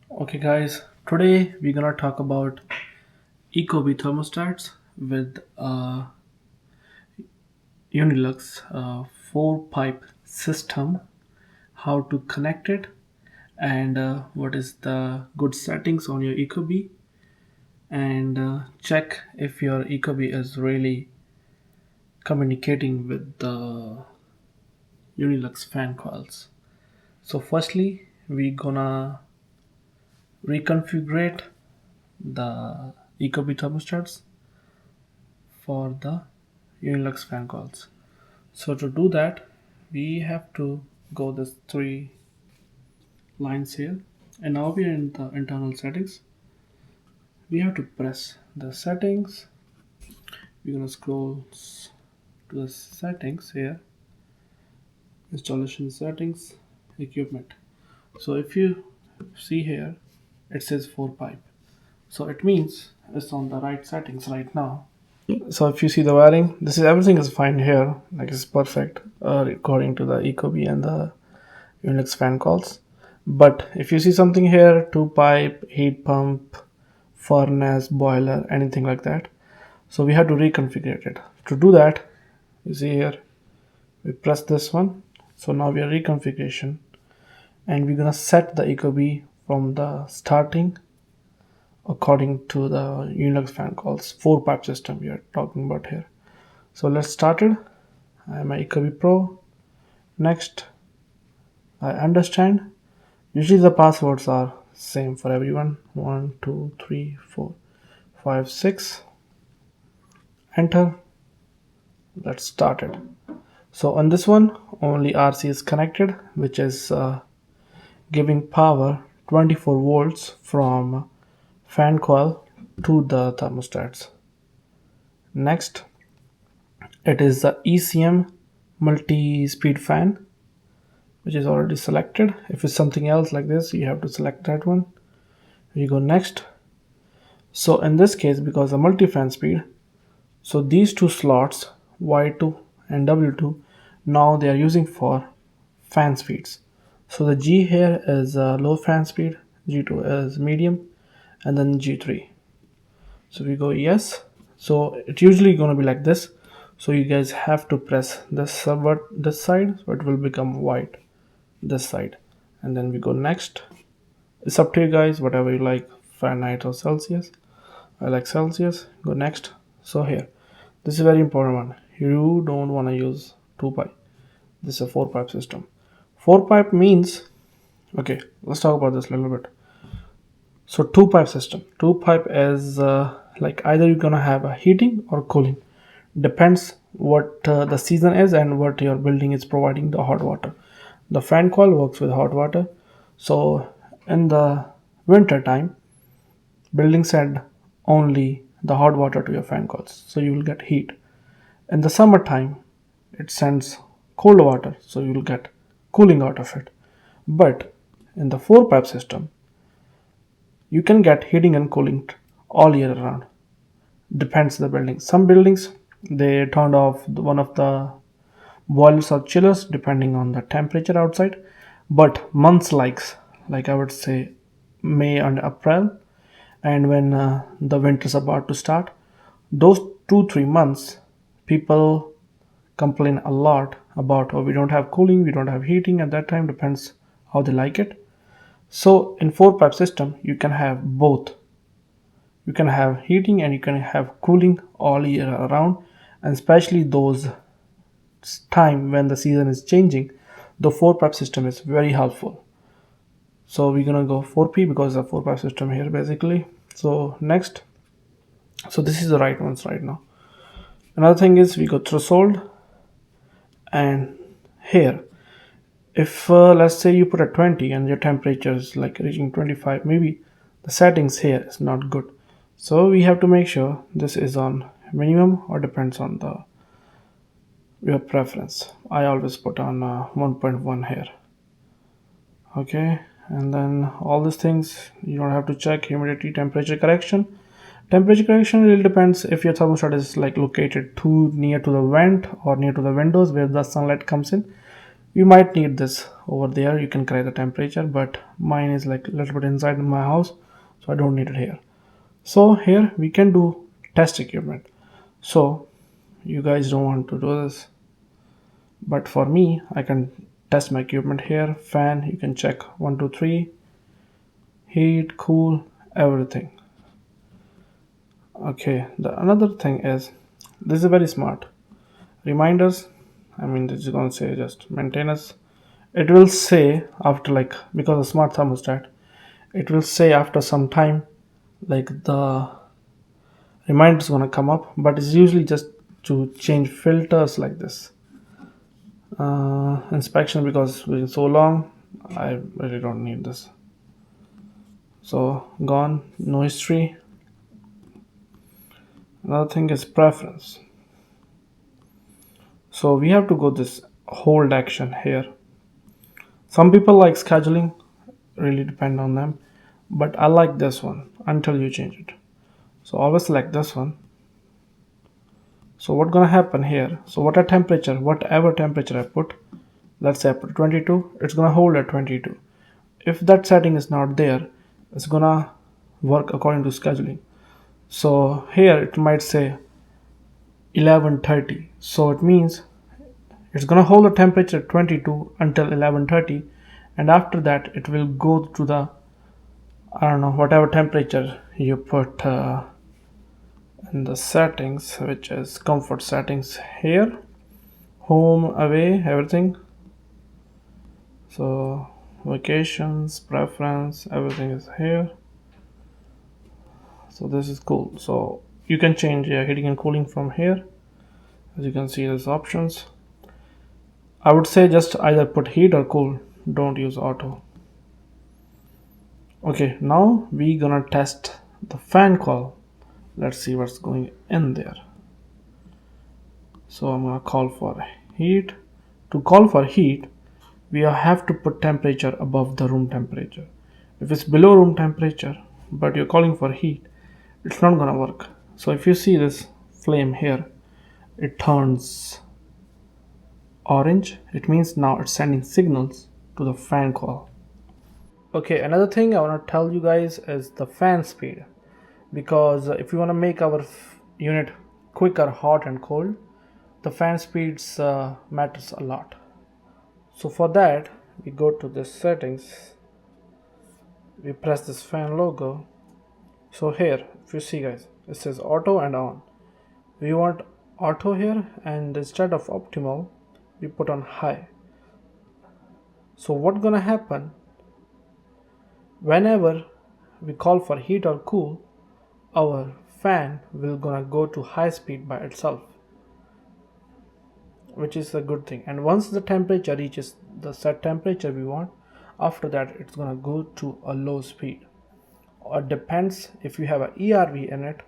Okay, guys, today we're gonna talk about Ecobee thermostats with unilux four pipe system, how to connect it, and what is the good settings on your Ecobee, and check if your Ecobee is really communicating with the unilux fan coils. So, firstly, we're gonna reconfigure the Ecobee thermostats for the unilux fan coils. So to do that, we have to go this three lines here, and now we are in the internal settings. We have to press the settings. We're gonna scroll to the settings here, installation settings, equipment. So if you see here, it says 4 pipe. So it means it's on the right settings right now. So if you see the wiring, this is everything is fine here, like it's perfect according to the Ecobee and the Unix fan calls. But if you see something here, two pipe, heat pump, furnace, boiler, anything like that, so we have to reconfigure it. To do that, you see here, we press this one. So now we are reconfiguration, and we're gonna set the Ecobee from the starting according to the Unix fan calls four pipe system we are talking about here. So let's start it. I am a Ecobee Pro. Next, I understand. Usually the passwords are same for everyone. 1, 2, 3, 4, 5, 6. Enter. Let's start it. So on this one, only RC is connected, which is giving power 24 volts from fan coil to the thermostats. Next, it is the ECM multi-speed fan, which is already selected. If it's something else like this, you have to select that one. You go next. So in this case, because the multi-fan speed, so these two slots, Y2 and W2, now they are using for fan speeds. So the G here is low fan speed, G2 is medium, and then G3. So we go yes. So it's usually going to be like this. So you guys have to press this this side, so it will become white this side, and then we go next. It's up to you guys, whatever you like, Fahrenheit or Celsius. I like Celsius. Go next. So here, this is a very important one. You don't want to use 2 pipe. This is a 4 pipe system. 4 pipe means, okay, let's talk about this a little bit. So 2 pipe system. 2 pipe is like either you're gonna have a heating or cooling. Depends what the season is and what your building is providing the hot water. The fan coil works with hot water. So in the winter time, buildings send only the hot water to your fan coils, so you will get heat. In the summertime, it sends cold water, so you will get cooling out of it. But in the four pipe system, you can get heating and cooling all year round. Depends the building. Some buildings they turned off one of the boilers or chillers depending on the temperature outside. But months like I would say May and April, and when the winter is about to start, those 2 3 months people complain a lot about, oh, we don't have cooling, we don't have heating at that time. Depends how they like it. So in four pipe system you can have both. You can have heating and you can have cooling all year around, and especially those time when the season is changing, the four pipe system is very helpful. So we're gonna go 4P because the 4 pipe system here basically. So next, so this is the right ones right now. Another thing is we go threshold, and here if let's say you put a 20 and your temperature is like reaching 25, maybe the settings here is not good. So we have to make sure this is on minimum or depends on the your preference. I always put on 1.1 here. Okay, and then all these things you don't have to check. Humidity, temperature correction. Temperature correction really depends if your thermostat is like located too near to the vent or near to the windows where the sunlight comes in. You might need this over there, you can correct the temperature, but mine is like a little bit inside my house, so I don't need it here. So here we can do test equipment. So you guys don't want to do this, but for me I can test my equipment here. Fan, you can check 1 2 3, heat, cool, everything. Okay, the another thing is, this is very smart. Reminders, I mean, this is going to say just maintenance. It will say after, like, because of smart thermostat, it will say after some time, like the reminder is going to come up, but it's usually just to change filters like this. Inspection, because it's been so long, I really don't need this. So gone, no history. Another thing is preference. So we have to go this hold action here. Some people like scheduling, really depend on them, but I like this one until you change it. So always select this one. So what's gonna happen here? So whatever temperature I put, let's say I put 22, it's gonna hold at 22. If that setting is not there, it's gonna work according to scheduling. So here it might say 11:30. So it means it's gonna hold the temperature at 22 until 11:30, and after that it will go to the, I don't know, whatever temperature you put in the settings, which is comfort settings here, home, away, everything. So vacations, preference, everything is here. So this is cool. So you can change heating and cooling from here. As you can see, there's options. I would say just either put heat or cool, don't use auto. Okay, now we gonna test the fan coil. Let's see what's going in there. So I'm gonna call for heat. To call for heat, we have to put temperature above the room temperature. If it's below room temperature but you're calling for heat, it's not gonna work. So if you see this flame here, it turns orange. It means now it's sending signals to the fan coil. Okay, another thing I want to tell you guys is the fan speed, because if you want to make our unit quicker, hot and cold, the fan speeds matters a lot. So for that, we go to the settings, we press this fan logo. So here, if you see guys, it says auto and on. We want auto here, and instead of optimal, we put on high. So what's gonna happen, whenever we call for heat or cool, our fan will gonna go to high speed by itself, which is a good thing. And once the temperature reaches the set temperature we want, after that it's gonna go to a low speed. Or depends, if you have a ERV in it,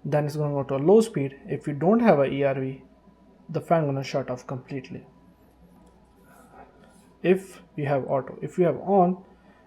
then it's gonna go to a low speed. If you don't have a ERV, the fan gonna shut off completely. If you have auto, if you have on,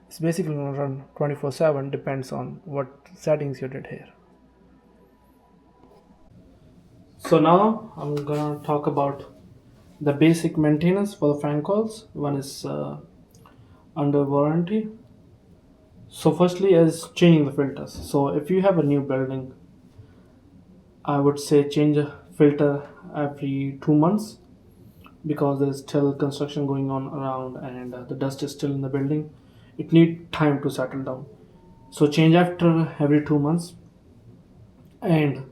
it's basically gonna run 24/7, depends on what settings you did here. So now I'm gonna talk about the basic maintenance for the fan coils. One is under warranty. So firstly is changing the filters. So if you have a new building, I would say change a filter every 2 months, because there's still construction going on around, and the dust is still in the building. It needs time to settle down. So change after every 2 months. And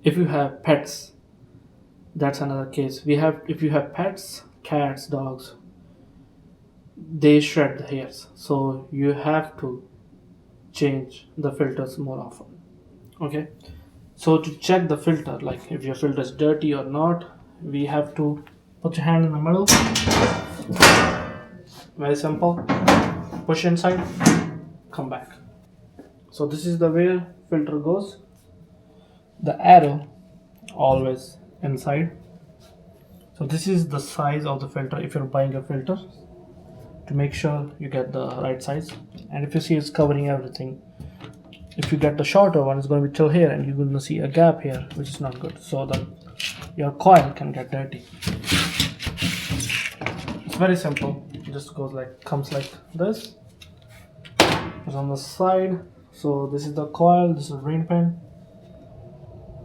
if you have pets, that's another case. If you have pets, cats, dogs, they shred the hairs, so you have to change the filters more often. Okay, so to check the filter, like if your filter is dirty or not, we have to put your hand in the middle. Very simple. Push inside, come back. So this is the way filter goes. The arrow always inside. So this is the size of the filter if you're buying a filter, to make sure you get the right size. And if you see, it's covering everything. If you get the shorter one, it's going to be till here, and you're going to see a gap here, which is not good, so that your coil can get dirty. very simple. It just goes like, comes like this. It's on the side. So this is the coil, this is the rain pin.